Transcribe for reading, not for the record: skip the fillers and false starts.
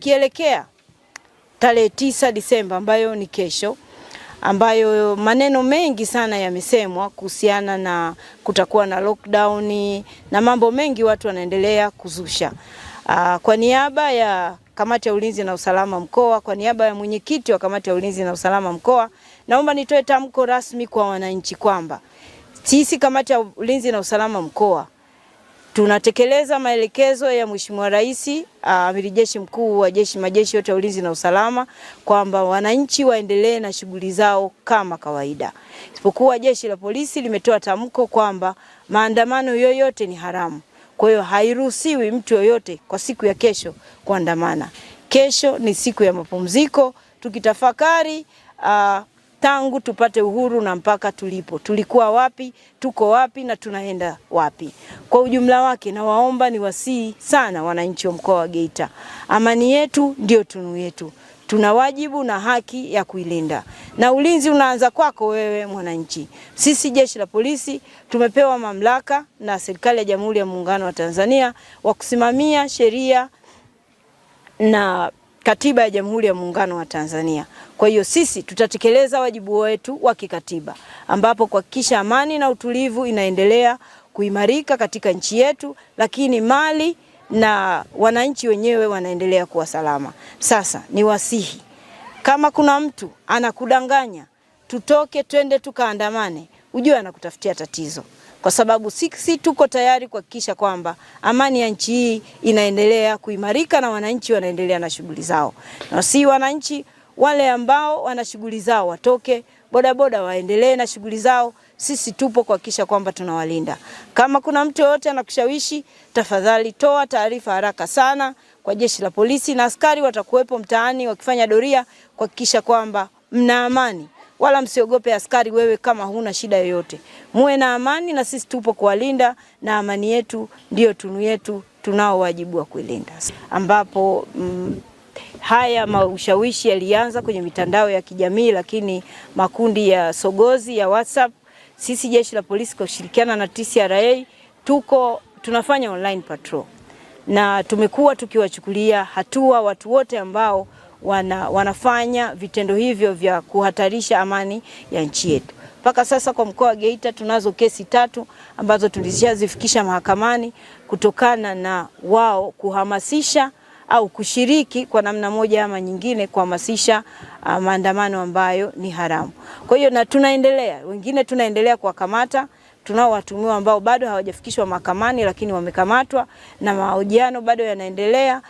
tukielekea tarehe 9 Disemba ambayo ni kesho, ambayo maneno mengi sana yamesemwa kuhusiana na kutakuwa na lockdown na mambo mengi watu wanaendelea kuzusha. Kwa niaba ya Kamati ya Ulinzi na Usalama Mkoa, kwa niaba ya mwenyekiti wa Kamati ya Ulinzi na Usalama Mkoa, naomba nitoe tamko rasmi kwa wananchi kwamba sisi Kamati ya Ulinzi na Usalama Mkoa tunatekeleza maelekezo ya Mheshimiwa Rais, Amiri Jeshi Mkuu wa majeshi yote ya ulinzi na usalama, kwamba wananchi waendelee na shughuli zao kama kawaida. Isipokuwa jeshi la polisi limetoa tamko kwamba maandamano yoyote ni haramu. Kwa hiyo hairuhusiwi mtu yoyote kwa siku ya kesho kuandamana. Kesho ni siku ya mapumziko, tukitafakari tangu tupate uhuru na mpaka tulipo. Tulikuwa wapi, tuko wapi na tunaenda wapi. Kwa ujumla wake nawaomba niwasihi sana wananchi wa mkoa wa Geita. Amani yetu ndio tunu yetu. Tuna wajibu na haki ya kuilinda. Na ulinzi unaanza kwako wewe mwananchi. Sisi jeshi la polisi tumepewa mamlaka na serikali ya Jamhuri ya Muungano wa Tanzania wa kusimamia sheria na katiba ya Jamhuri ya Muungano wa Tanzania. Kwa hiyo sisi tutatekeleza wajibu wetu wa kikatiba, ambapo kuhakikisha amani na utulivu inaendelea kuimarika katika nchi yetu, lakini mali na wananchi wenyewe wanaendelea kuwa salama. Sasa ni wasihi, kama kuna mtu anakudanganya tutoke twende tukaandamane, ujue anakutafutia tatizo. Kwa sababu sisi tuko tayari kuhakikisha kwamba amani ya nchi hii inaendelea kuimarika na wananchi wanaendelea na shughuli zao. Na si wananchi wale ambao wana shughuli zao watoke, bodaboda waendelee na shughuli zao. Sisi tupo kuhakikisha kwamba tunawalinda. Kama kuna mtu yote anakushawishi, tafadhali toa taarifa haraka sana kwa jeshi la polisi, na askari watakuwepo mtaani wakifanya doria kuhakikisha kwamba mna amani. Wala msiogope askari wewe kama huna shida yoyote. Muwe na amani na sisi tupo kuwalinda, na amani yetu ndio tunu yetu, tunao wajibu wa kuilinda. Ambapo haya maushawishi yalianza kwenye mitandao ya kijamii, lakini makundi ya sogozi ya WhatsApp, sisi jeshi la polisi kwa kushirikiana na TCRA tunafanya online patrol. Na tumekuwa tukiwachukulia hatua watu wote ambao wanafanya vitendo hivyo vya kuhatarisha amani ya nchi yetu. Mpaka sasa kwa mkoa wa Geita tunazo kesi 3 ambazo tulishazifikisha mahakamani kutokana na wao kuhamasisha au kushiriki kwa namna moja ama nyingine kuhamasisha maandamano ambayo ni haramu. Kwa hiyo na wengine tunaendelea kuwakamata. Tunao watuhumiwa ambao bado hawajafikishwa mahakamani lakini wamekamatwa, na mahojiano bado yanaendelea